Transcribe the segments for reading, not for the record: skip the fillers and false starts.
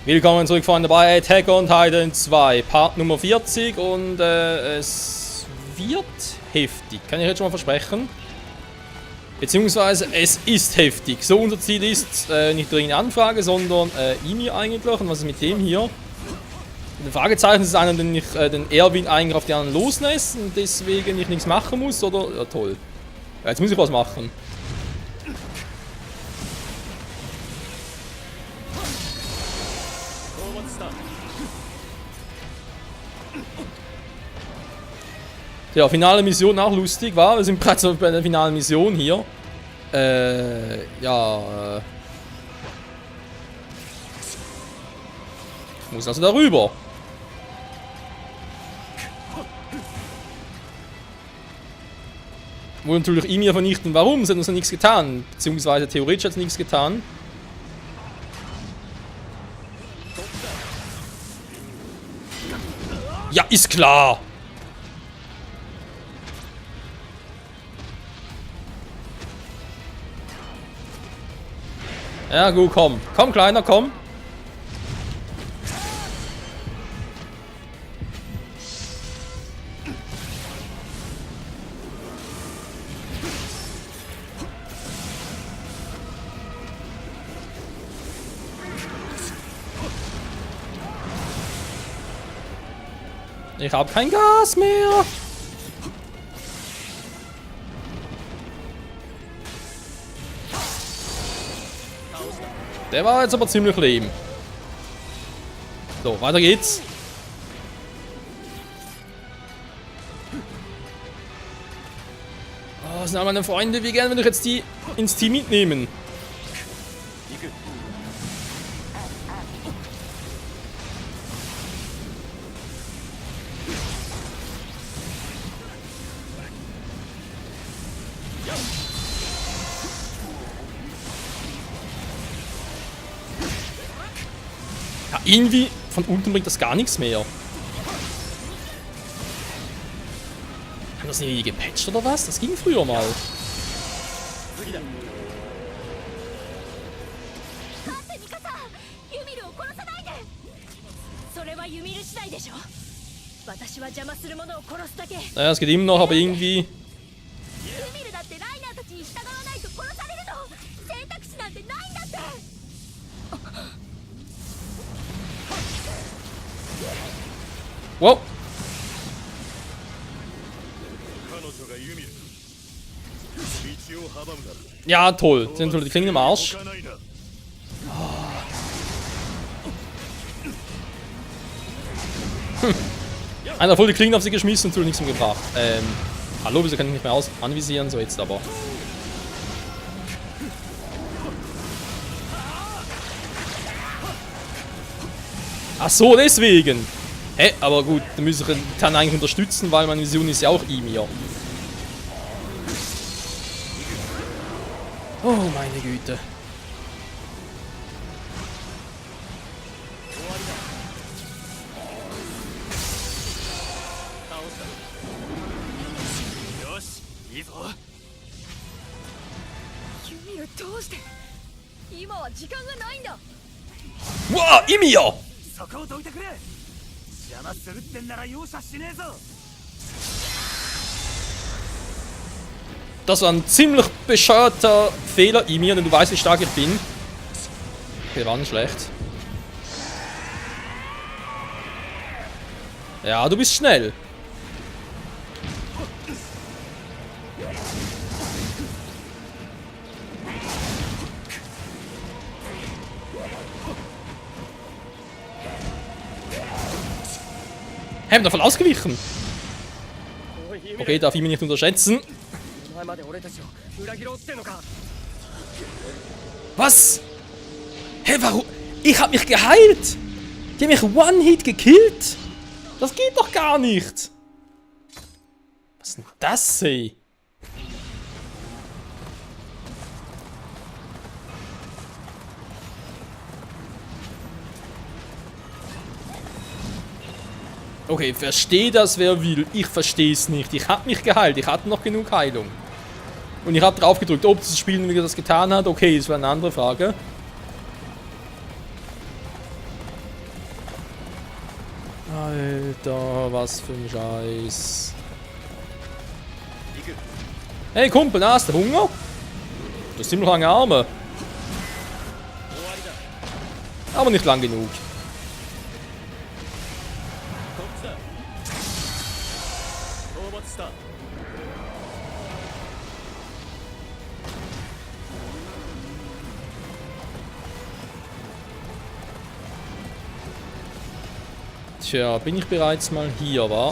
Willkommen zurück, Freunde, bei Attack on Titan 2, Part Nummer 40 und es wird heftig, kann ich jetzt schon mal versprechen. Beziehungsweise es ist heftig. So, unser Ziel ist nicht nur eine Anfrage, sondern Ymir eigentlich. Und was ist mit dem hier? Mit dem Fragezeichen ist es einer, den ich den Erwin eigentlich auf die anderen loslässt und deswegen ich nichts machen muss, oder? Ja, toll. Ja, jetzt muss ich was machen. Ja, finale Mission auch lustig, war. Wir sind bereits bei der finalen Mission hier. Ja. Ich muss also darüber. Wollen natürlich Ymir vernichten. Warum? Sie hat uns ja nichts getan. Beziehungsweise theoretisch hat es nichts getan. Ja, ist klar. Ja gut, komm. Komm, Kleiner, komm. Ich habe kein Gas mehr. Der war jetzt aber ziemlich lame. So, weiter geht's. Oh, das sind all meine Freunde. Wie gerne würde ich jetzt die ins Team mitnehmen. Ja, irgendwie von unten bringt das gar nichts mehr. Haben das irgendwie gepatcht oder was? Das ging früher mal. Naja, es geht immer noch, aber irgendwie... Wow. Ja, toll. Sind die Klingen im Arsch. Einer voll die Klingen auf sie geschmissen und nichts mehr gebracht. Hallo, wieso kann ich nicht mehr anvisieren? So, jetzt aber. Ach so, deswegen. Hä, aber gut, dann muss ich dann eigentlich unterstützen, weil meine Vision ist ja auch Ymir. Oh, meine Güte. Wow, Ymir! Das war ein ziemlich bescheuerter Fehler, Ymir, denn du weißt, wie stark ich bin. Okay, war nicht schlecht. Ja, du bist schnell. Hey, davon ausgewichen. Okay, darf ich mich nicht unterschätzen. Was? Hä, warum? Ich hab mich geheilt. Die haben mich One-Hit gekillt. Das geht doch gar nicht. Was ist denn das, ey? Okay, verstehe das, wer will. Ich verstehe es nicht. Ich habe mich geheilt. Ich hatte noch genug Heilung. Und ich habe drauf gedrückt. Ob das Spiel wieder das getan hat, okay, das war eine andere Frage. Alter, was für ein Scheiß. Hey Kumpel, na, hast du Hunger? Du hast ziemlich lange Arme. Aber nicht lang genug. Tja, bin ich bereits mal hier, wa?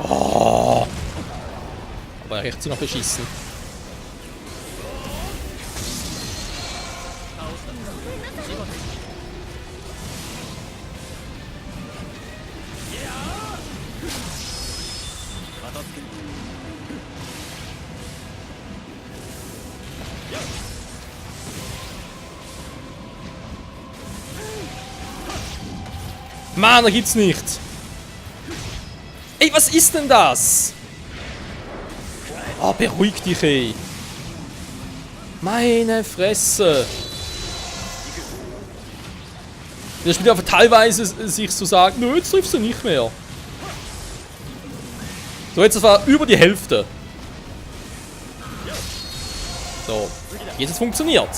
Oh. Aber er riecht sie noch beschissen. Mann, da gibt's nicht. Ey, was ist denn das? Oh, beruhig dich, ey. Meine Fresse. Der Spieler einfach teilweise sich so sagt, nö, jetzt triffst du nicht mehr. So, jetzt das war über die Hälfte. So, jetzt es funktioniert.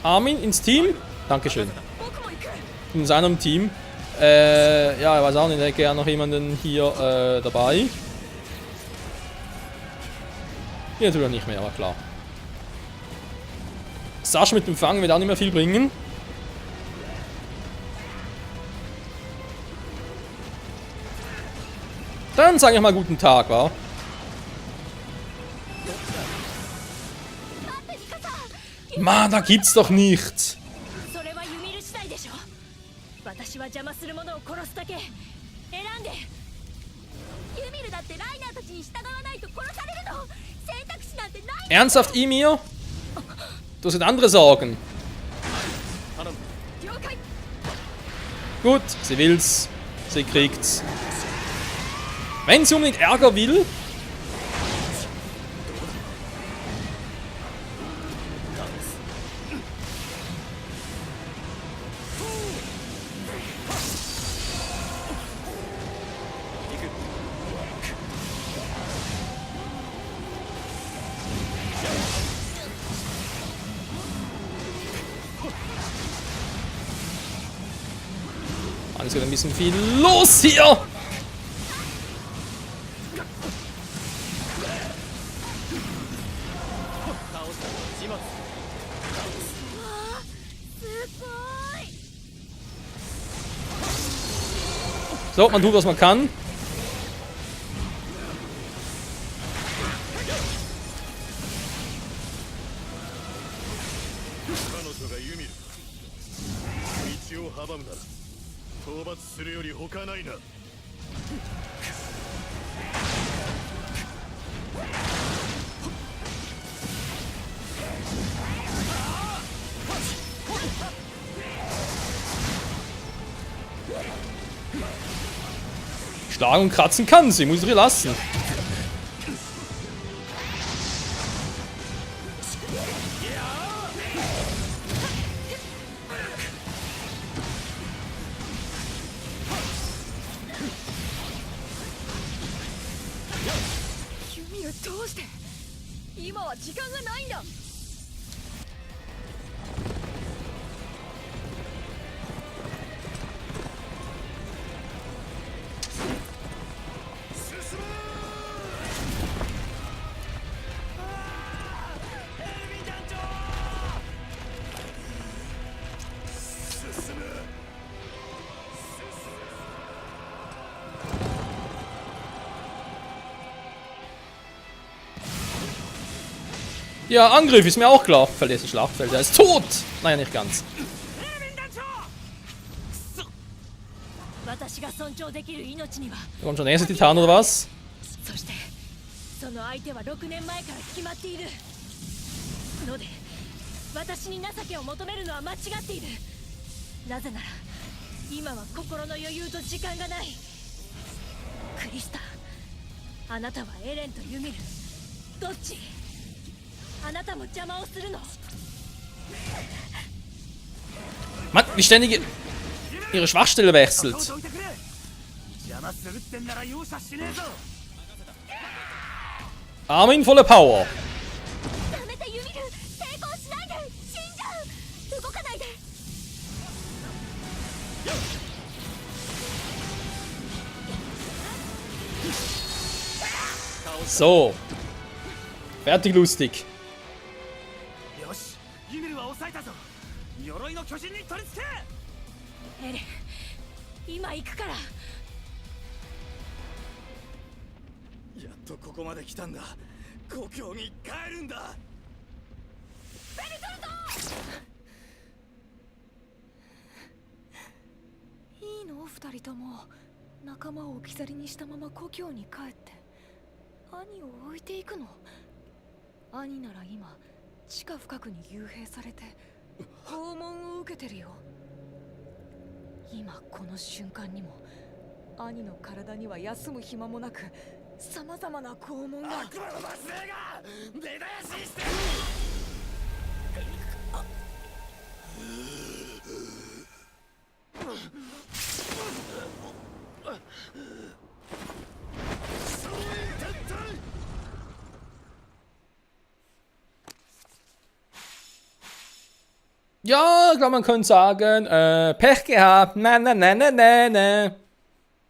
Armin ins Team. Dankeschön. In seinem Team. Ja, ich weiß auch nicht, ich hätte gerne noch jemanden hier dabei. Hier natürlich nicht mehr, aber klar. Sascha mit dem Fang wird auch nicht mehr viel bringen. Dann sage ich mal guten Tag, wa? Mann, da gibt's doch nicht. Ernsthaft, Ymir? Du hast andere Sorgen. Gut, sie will's. Sie kriegt's. Wenn sie unbedingt Ärger will. Es wird ein bisschen viel los hier. So, man tut, was man kann. Schlagen und kratzen kann sie, muss ich ihr lassen. Ja, Angriff ist mir auch klar. Verlässt das Schlachtfeld. Er ist tot. Naja, nicht ganz. Da kommt schon der erste Titan oder was? ので私に情けを求めるのは間違っている。なぜなら今は心の余裕と時間がない。クリスタ、あなたはエレンとユミル、どっち？あなたも邪魔をするの？ Mann, wie ständig ihre Schwachstelle wechselt. Armin voller Power. So. Fertig lustig.エレン、今行くから。やっとここまで来たんだ。故郷に帰るんだ。ベルトルト！いいの？二人とも仲間を置き去りにしたまま故郷に帰って兄を置いていくの？兄なら今地下深くに幽閉されて拷問を受けてるよ。今この瞬間にも兄の体には休む暇もなく様々な拷問が。悪魔の末裔が根絶やししてる。Ja, ich glaube, man könnte sagen, Pech gehabt. Ne.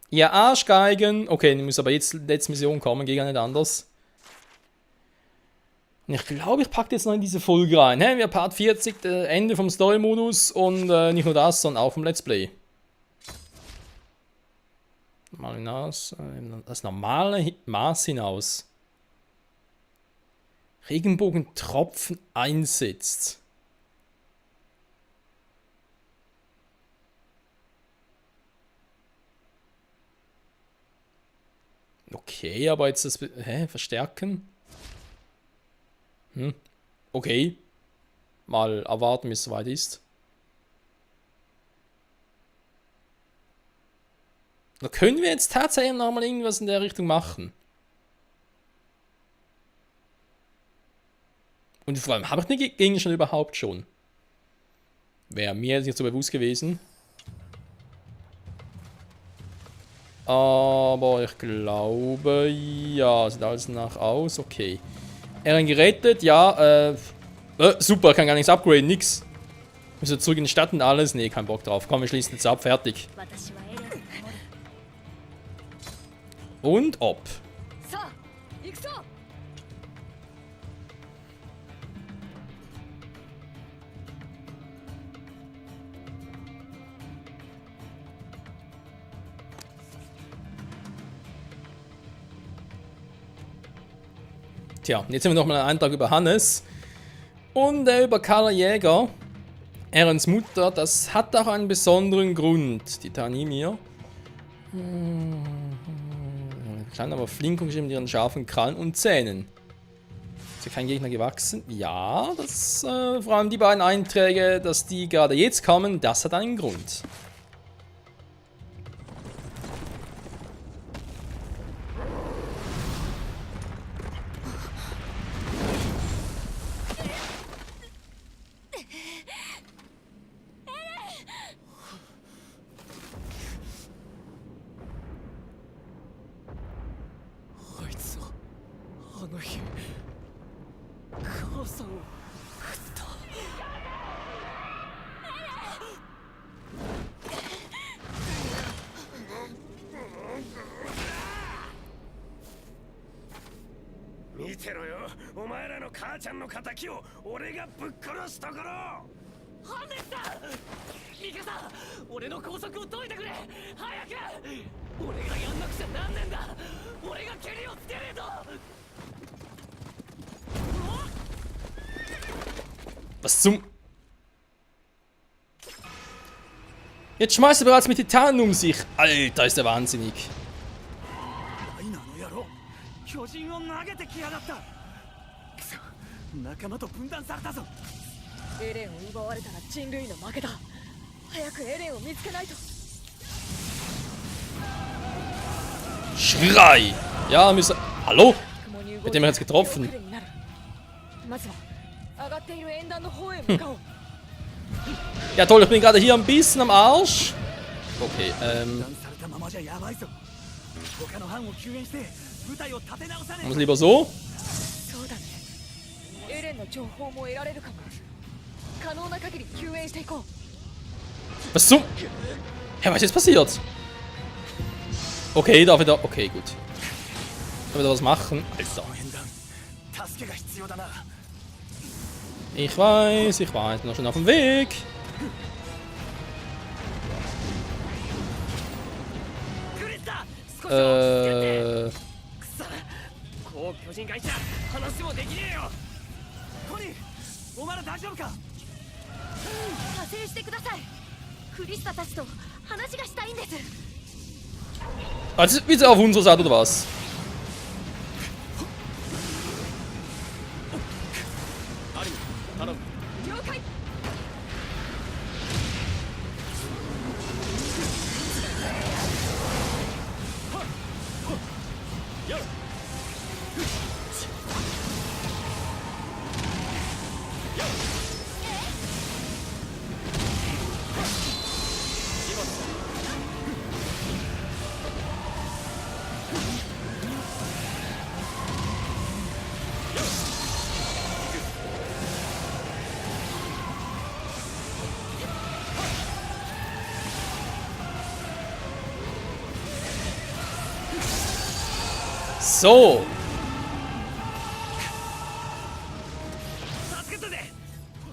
Ihr Arschgeigen. Okay, ich muss aber jetzt letzte Mission kommen, geht gar nicht anders. Und ich glaube, ich packe jetzt noch in diese Folge rein. Wir haben Part 40, Ende vom Story-Modus und nicht nur das, sondern auch vom Let's Play. Das normale Maß hinaus. Regenbogentropfen einsetzt. Okay, aber jetzt das... Verstärken? Okay. Mal erwarten, bis es soweit ist. Da können wir jetzt tatsächlich noch mal irgendwas in der Richtung machen. Und vor allem, habe ich den Gegenstand überhaupt schon? Wäre mir jetzt nicht so bewusst gewesen. Aber ich glaube, ja, sieht alles nach aus. Okay. Ehren gerettet, ja, super, kann gar nichts upgraden, nix. Müssen zurück in die Stadt und alles. Nee, kein Bock drauf. Komm, wir schließen jetzt ab, fertig. Und ob. Tja, jetzt haben wir nochmal einen Eintrag über Hannes und über Carla Jäger, Erens Mutter. Das hat auch einen besonderen Grund, die Tanimir. Klein, aber flink und mit ihren scharfen Krallen und Zähnen. Ist ja kein Gegner gewachsen? Ja, das vor allem die beiden Einträge, dass die gerade jetzt kommen, das hat einen Grund. Was zum... Jetzt schmeißt er bereits mit Titanen um sich. Alter, ist der wahnsinnig. 仲間と分断されたぞ。エレンを奪われたら人類の負けだ。早くエレンを見つけないと。 Schrei! Ja, müssen. Hallo? Mit dem er jetzt getroffen. まずは上がっている演壇の方へ向かおう。 Ja toll, ich bin gerade hier ein bisschen am Arsch. Okay, 分断されたままじゃやばいぞ。他の班を救援して部隊を立て直さね muss lieber so. そうだね。エレンの情報も得られるかも。可能な限り救援していこう。 Was zum? Hä, was ist jetzt passiert? Okay, darf ich da. Okay, gut. Darf ich da was machen? Alter. 演壇助けが必要だな。 Ich weiß, bin noch schon auf dem Weg. クリスタ、少し落ち着けて。 くそ、こう巨人がいちゃ話もできねえよ。コニー、お前ら大丈夫か。加勢してください。クリスタたちと話がしたいんです。 Also, wie sie auf unserer Seite oder was? アリ頼む。了解。 So. 助けたぜ。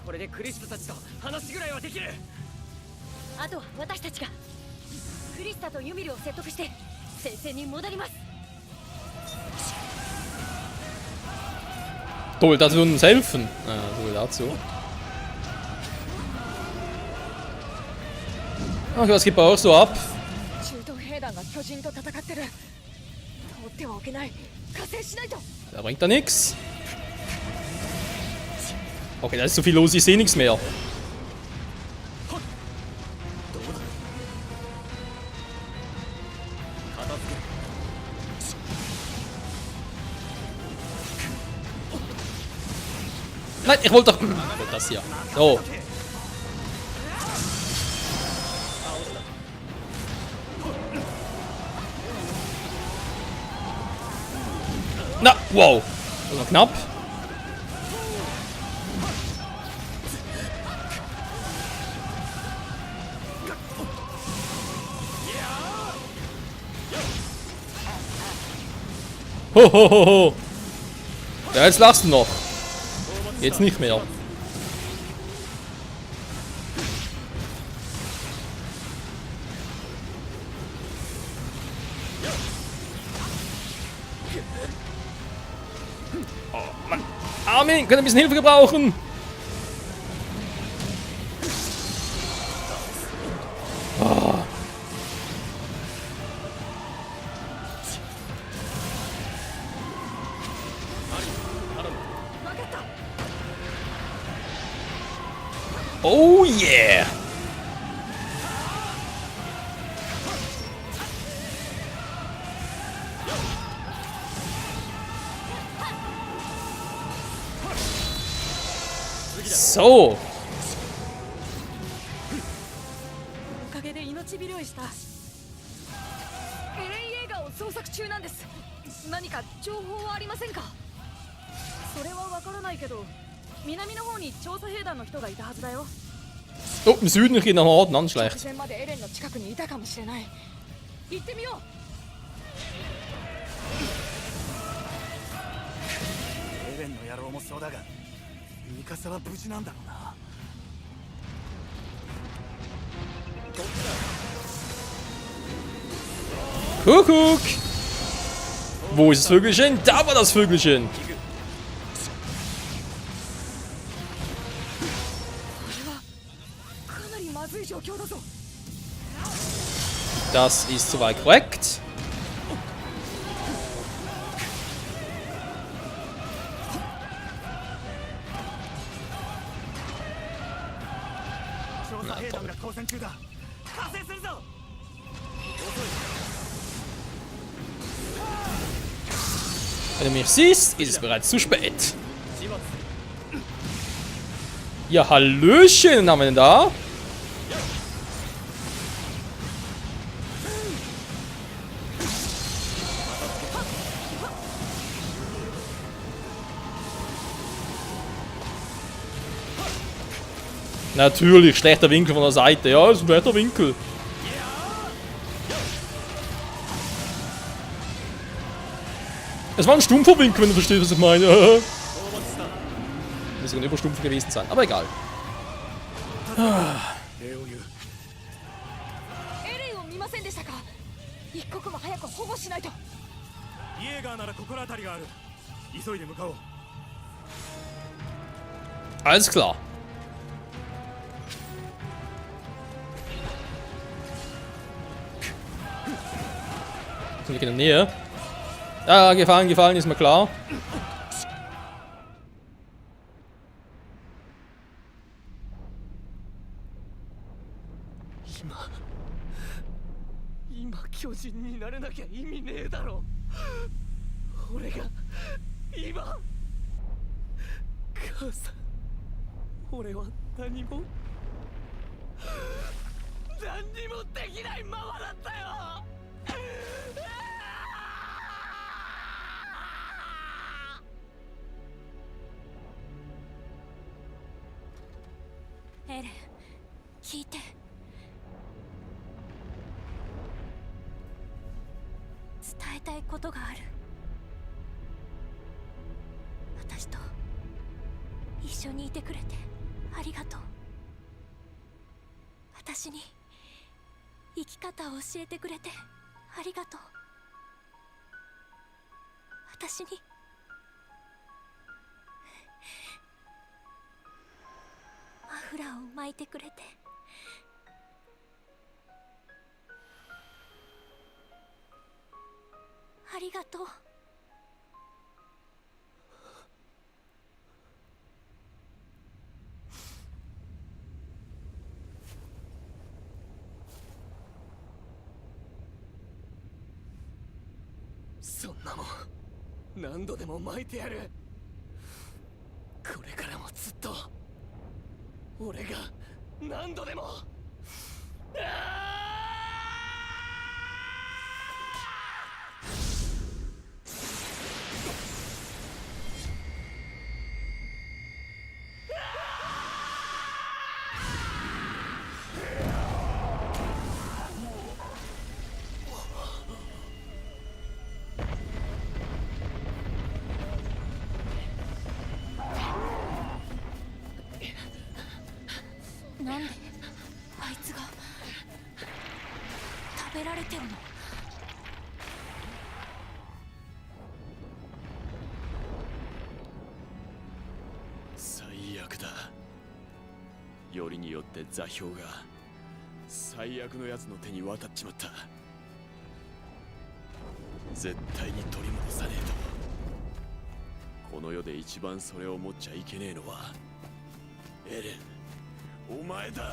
これでクリスタたちと話ぐらいはできる。あとは私たちがクリスタとユミルを説得して戦線に戻ります。 Toll, das würde uns helfen. So viel dazu. Ach, was geht bei euch so ab? 中東兵団が巨人と戦ってる。放ってはおけない。加勢しないと。 Da bringt er nichts. Okay, da ist so viel los, ich sehe nichts mehr. Nein, ich wollte doch. Ich wollte das hier. So. Na, wow. Das war knapp. Ho, ho, ho, ho. Ja, jetzt lachst du noch. Jetzt nicht mehr. Oh Mann. Armin, kann ein bisschen Hilfe gebrauchen. Oh. Oh yeah! So! おかげで命拾いした。エレン・イェーガーを捜索中なんです。何か情報はありませんか？それはわからないけど、南の方に調査兵団の人がいたはずだよ。 Oh, im Süden geht noch mal Orden an, schlecht. 直前までエレンの近くにいたかもしれない。行ってみよう。エレンの野郎もそうだが、ミカサは無事なんだろうな。 Kuckuck! Wo ist das Vögelchen? Da war das Vögelchen! Das ist soweit korrekt. 兵団が交戦中だ。加勢するぞ。Wenn du mich siehst, ist es bereits zu spät. Ja, Hallöchen, haben wir denn da? Natürlich, schlechter Winkel von der Seite. Ja, das ist ein netter Winkel. Es war ein stumpfer Winkel, wenn du verstehst, was ich meine. Muss ein überstumpfer gewesen sein, aber egal. エレンを見ませんでしたか。一刻も早く保護しないと。イエーガーなら心当たりがある。急いで向かおう。 Alles klar. Sind wir in der Nähe? Ah, gefallen, ist mir klar.今巨人になれなきゃ意味ねえだろ。俺が今母さん、俺は何にもできないままだったよ。エレン、聞いて。伝えたいことがある。私と一緒にいてくれてありがとう。私に生き方を教えてくれてありがとう。私にマフラーを巻いてくれてありがとう。そんなもん何度でも巻いてやる。これからもずっと俺が何度でも。なんであいつが食べられてるの。最悪だ。よりによって座標が最悪のやつの手に渡っちまった。絶対に取り戻さねえと。この世で一番それを持っちゃいけねえのはエレン、お前だ。